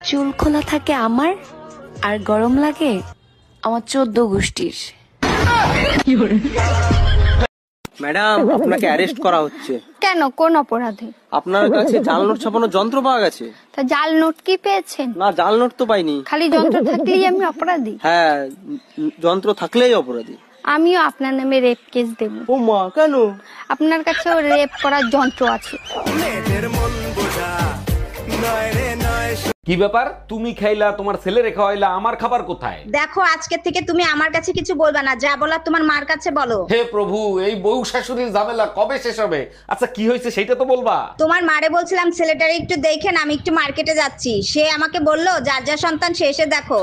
চুল খোলা থাকে আমার আর গরম লাগে আমার 14 গোষ্ঠীর। ম্যাডাম, আপনাকে অ্যারেস্ট করা হচ্ছে। কেন, কোন অপরাধে? আপনার কাছে জাল নোট ছাপানোর যন্ত্র পাওয়া গেছে। তা জাল নোট কি পেয়েছেন? না, জাল নোট তো পাইনি। খালি যন্ত্র থাকলেই আমি অপরাধী? হ্যাঁ, যন্ত্র থাকলেই অপরাধী। আমিও আপনার নামে রেপ কেস দেব। ও মা, কেন? আপনার কাছেও রেপ করার যন্ত্র আছে। কি ব্যাপার, তুমি খাইলা, তোমার ছেলে রেখা হইলা, আমার খাবার কোথায়? দেখো, আজকে থেকে তুমি আমার কাছে কিছু বলবা না, যা বলার তোমার মার কাছে বলো। হে প্রভু, এই বউ শাশুড়ির ঝামেলা কবে শেষ হবে? আচ্ছা, কি হয়েছে সেটা তো বলবা। তোমার মারে বলছিলাম ছেলেটারে একটু দেখেন, আমি একটু মার্কেটে যাচ্ছি। সে আমাকে বললো যার যা সন্তান সে এসে দেখো।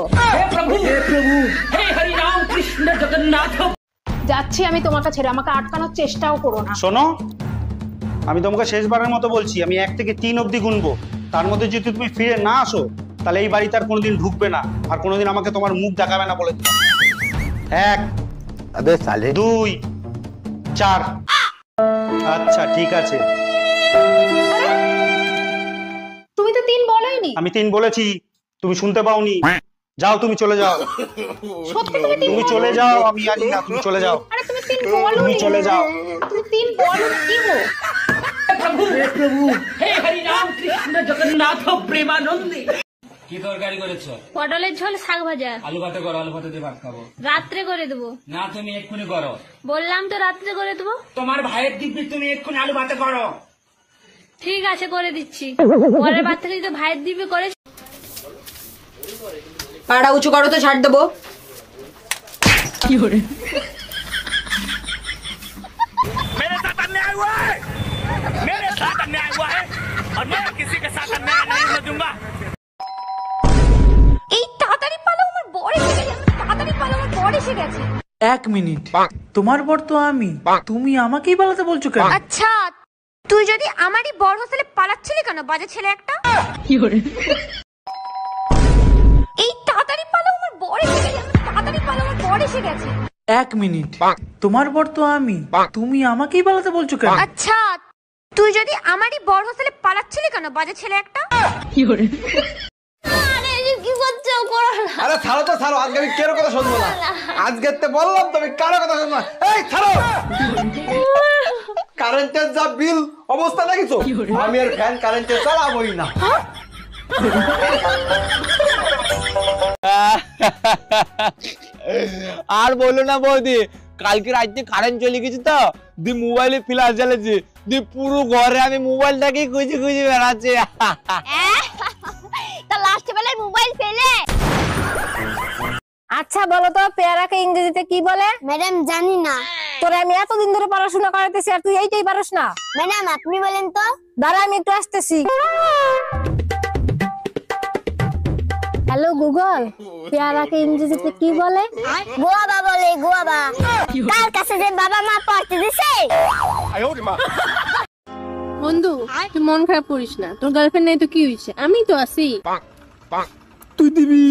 যাচ্ছি আমি তোমাকে ছেড়ে, আমাকে আটকানোর চেষ্টাও করো না। শোনো, আমি তোমাকে শেষবারের মতো বলছি, আমি 1 থেকে 3 অবধি গুনবো। তার মধ্যে যদি তুমি ফিরে না আসো, তাহলে এই বাড়িতে আর কোনোদিন ঢুকবে না, আর কোনোদিন আমাকে তোমার মুখ দেখাবে না বলে দিলাম। 1, 2, 4। আচ্ছা, ঠিক আছে। তুমি তো 3 বলোইনি। আমি 3 বলেছি, তুমি শুনতে পাওনি। যাও, তুমি চলে যাও। সত্যি তুমি চলে যাও, আমি জানি না, তুমি চলে যাও। আরে তুমি 3 বলোনি। তুমি চলে যাও। তুমি 3 বলো কি গো? কি তরকারি করেছো? পটলের ঝোল, শাক ভাজা। আলু ভাতে করো, আলু ভাতে দিয়ে ভাত খাবো। রাত্রে করে দেবো। না, তুমি এক্ষুনি করো। বললাম তো রাত্রে করে দেবো। তোমার ভাইয়ের দিব্যি, তুমি এক্ষুনি আলু ভাতে করো। ঠিক আছে, করে দিচ্ছি। পরের বার থেকে যদি ভাইয়ের দিবে করে। পাড়া উঁচু করো তো, ছাড় দেবো। কি করে? मेरे साथ अन्याय हुआ है, मेरे साथ अन्याय हुआ है और मैं किसी के साथ अन्याय नहीं होने दूंगा। এই তাড়াতাড়ি পালাও, আমার বর এসে গেছে। তাড়াতাড়ি পালাও, আমার বর এসে গেছে। 1 মিনিট, তোমার বর তো আমি, তুমি আমাকেই পালাতে বলছো কেন? আচ্ছা, তুই যদি আমারই বর হোস্টেলে পালাচ্ছিলি কেন, বাজে ছেলে একটা? কি করে? এই তাড়াতাড়ি পালাও, আমার বর এসে গেছে। তাড়াতাড়ি পালাও, আমার বর এসে গেছে। 1 মিনিট, তোমার বর তো আমি, তুমি আমাকেই পালাতে বলছো কেন? আচ্ছা, তুই যদি আমারই বর হোস্টেলে পালাচ্ছিলি কেন, বাজে ছেলে একটা? কি করে? আরে এই কি করছো, করো না। আরে ছাড়ো তো, ছাড়ো। আজকে আমি কারো কথা শুনবো না। আজকে তো বললাম তুমি কারো কথা শুনবো না। এই ছাড়ো। কারেন্টের যা বিল অবস্থা দেখিছো, আমি আর ফ্যান কারেন্টে চালাবোই না। আর বলো না বৌদি, কালকে রাতে কারেন্ট চলে গেছে তো, দি মোবাইলে ফ্ল্যাশ জ্বালেছে, দি পুরো ঘরে আমি মোবাইলটাকে খুঁজে খুঁজে বেড়াচ্ছি। তা লাস্ট বেলায় মোবাইল পেলে? আচ্ছা বলো তো, পেয়ারাকে ইংরেজিতে কি বলে? ম্যাডাম, জানি না। তোরে আমি এতদিন ধরে পড়াশোনা করাতেছি আর তুই এইটাই পারস না? ম্যাডাম, আপনি বলেন তো। দাঁড়া, আমি একটু আসতেছি। হ্যালো গুগল, পেয়ারাকে ইংরেজিতে কি বলে? গোয়াবা বলে, গোয়াবা। কার কাছে যে বাবা মা পড়তে দিছে? বন্ধু, তুই মন খারাপ করিস না। তোর গার্লফ্রেন্ড নাই তো কি হয়েছে? আমি তো আছি। তুই দিবি।